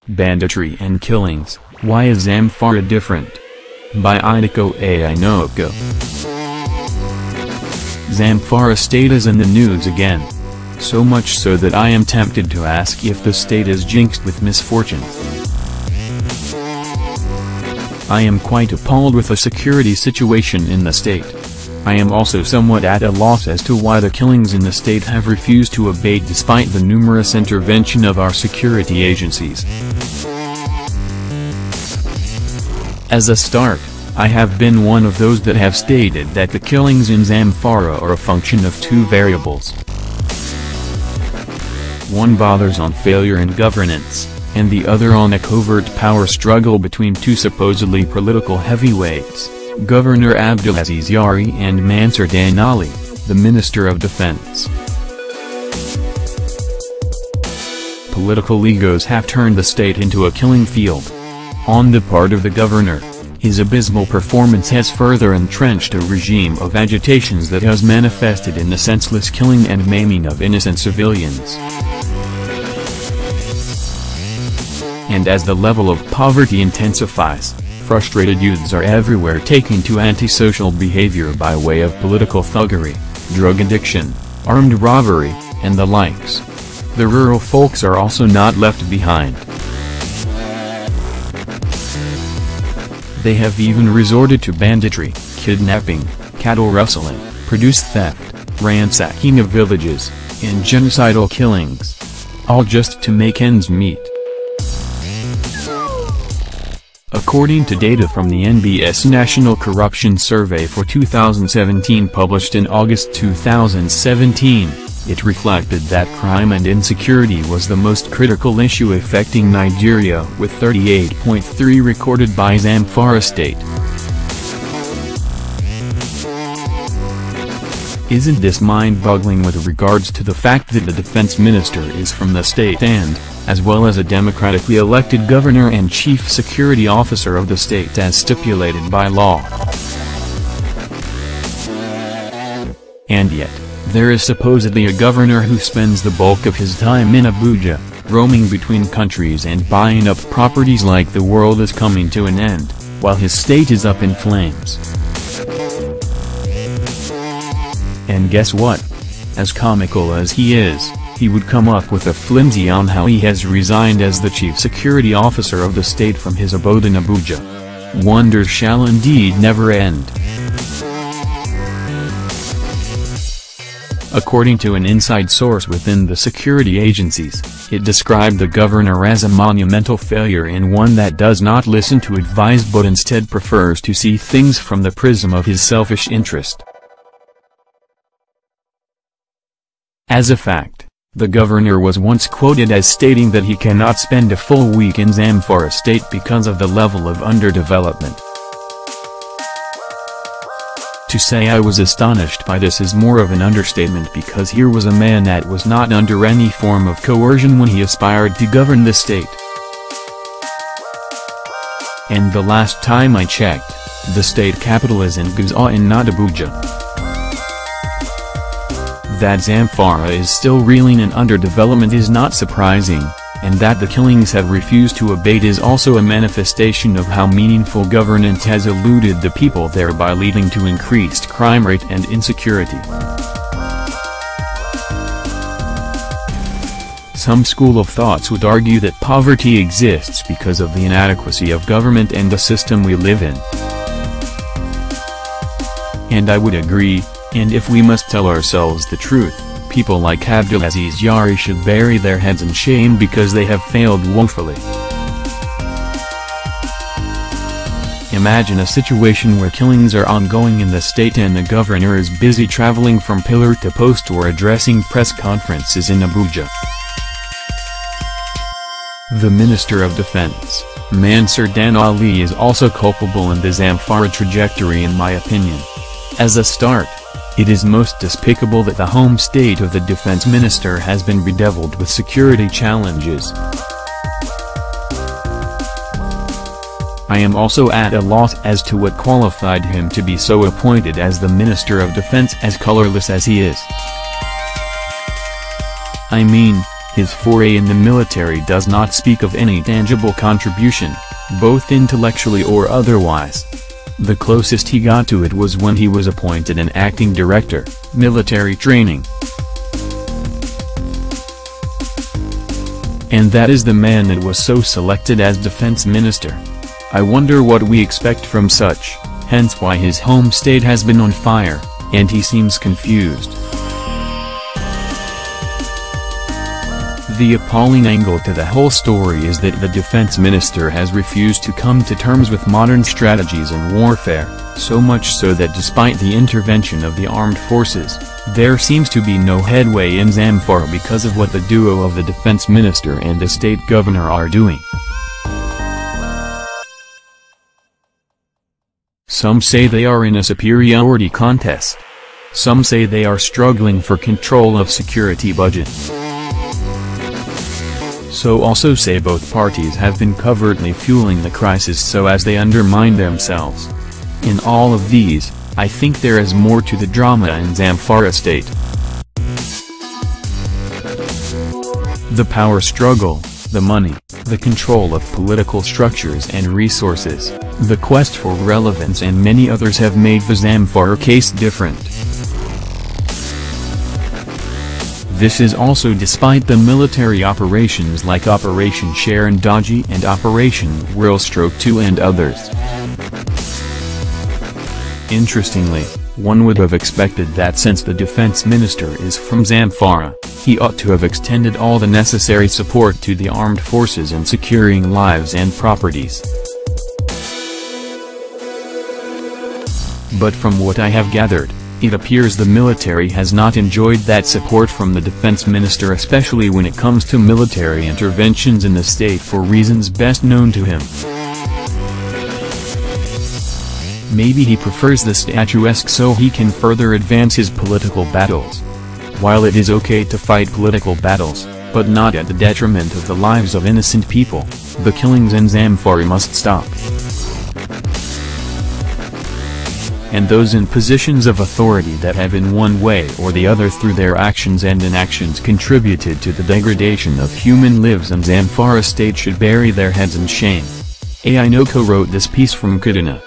Banditry and Killings, Why is Zamfara Different? By Idoko Ainoko. Zamfara state is in the news again. So much so that I am tempted to ask if the state is jinxed with misfortune. I am quite appalled with the security situation in the state. I am also somewhat at a loss as to why the killings in the state have refused to abate despite the numerous intervention of our security agencies. As a start, I have been one of those that have stated that the killings in Zamfara are a function of two variables. One bothers on failure in governance, and the other on a covert power struggle between two supposedly political heavyweights, Governor Abdulaziz Yari and Mansur Dan Ali, the Minister of Defense. Political egos have turned the state into a killing field. On the part of the governor, his abysmal performance has further entrenched a regime of agitations that has manifested in the senseless killing and maiming of innocent civilians. And as the level of poverty intensifies, frustrated youths are everywhere taking to antisocial behavior by way of political thuggery, drug addiction, armed robbery, and the likes. The rural folks are also not left behind. They have even resorted to banditry, kidnapping, cattle rustling, produce theft, ransacking of villages, and genocidal killings. All just to make ends meet. According to data from the NBS National Corruption Survey for 2017 published in August 2017, it reflected that crime and insecurity was the most critical issue affecting Nigeria, with 38.3 recorded by Zamfara state. Isn't this mind-boggling with regards to the fact that the defense minister is from the state and, as well as a democratically elected governor and chief security officer of the state as stipulated by law? And yet, there is supposedly a governor who spends the bulk of his time in Abuja, roaming between countries and buying up properties like the world is coming to an end, while his state is up in flames. And guess what? As comical as he is, he would come up with a flimsy on how he has resigned as the chief security officer of the state from his abode in Abuja. Wonders shall indeed never end. According to an inside source within the security agencies, it described the governor as a monumental failure and one that does not listen to advice but instead prefers to see things from the prism of his selfish interest. As a fact, the governor was once quoted as stating that he cannot spend a full week in Zamfara state because of the level of underdevelopment. To say I was astonished by this is more of an understatement, because here was a man that was not under any form of coercion when he aspired to govern the state. And the last time I checked, the state capital is in Gaza and not Abuja. That Zamfara is still reeling in underdevelopment is not surprising, and that the killings have refused to abate is also a manifestation of how meaningful governance has eluded the people, thereby leading to increased crime rate and insecurity. Some school of thoughts would argue that poverty exists because of the inadequacy of government and the system we live in. And I would agree. And if we must tell ourselves the truth, people like Abdulaziz Yari should bury their heads in shame because they have failed woefully. Imagine a situation where killings are ongoing in the state and the governor is busy traveling from pillar to post or addressing press conferences in Abuja. The Minister of Defense, Mansur Dan Ali, is also culpable in the Zamfara trajectory in my opinion. As a start, it is most despicable that the home state of the defense minister has been bedeviled with security challenges. I am also at a loss as to what qualified him to be so appointed as the Minister of Defense, as colorless as he is. I mean, His foray in the military does not speak of any tangible contribution, both intellectually or otherwise. The closest he got to it was when he was appointed an acting director, military training. And that is the man that was so selected as defense minister. I wonder what we expect from such, hence why his home state has been on fire, and he seems confused. The appalling angle to the whole story is that the defense minister has refused to come to terms with modern strategies in warfare, so much so that despite the intervention of the armed forces, there seems to be no headway in Zamfara because of what the duo of the defense minister and the state governor are doing. Some say they are in a superiority contest. Some say they are struggling for control of security budget. So also say both parties have been covertly fueling the crisis so as they undermine themselves. In all of these, I think there is more to the drama in Zamfara state. The power struggle, the money, the control of political structures and resources, the quest for relevance and many others have made the Zamfara case different. This is also despite the military operations like Operation Sharon Daji and Operation Whirlstroke 2 and others. Interestingly, one would have expected that since the defense minister is from Zamfara, he ought to have extended all the necessary support to the armed forces in securing lives and properties. But from what I have gathered, it appears the military has not enjoyed that support from the defense minister, especially when it comes to military interventions in the state for reasons best known to him. Maybe he prefers the statuesque so he can further advance his political battles. While it is okay to fight political battles, but not at the detriment of the lives of innocent people, the killings in Zamfara must stop. And those in positions of authority that have in one way or the other through their actions and inactions contributed to the degradation of human lives in Zamfara state should bury their heads in shame. Ainoko wrote this piece from Kaduna.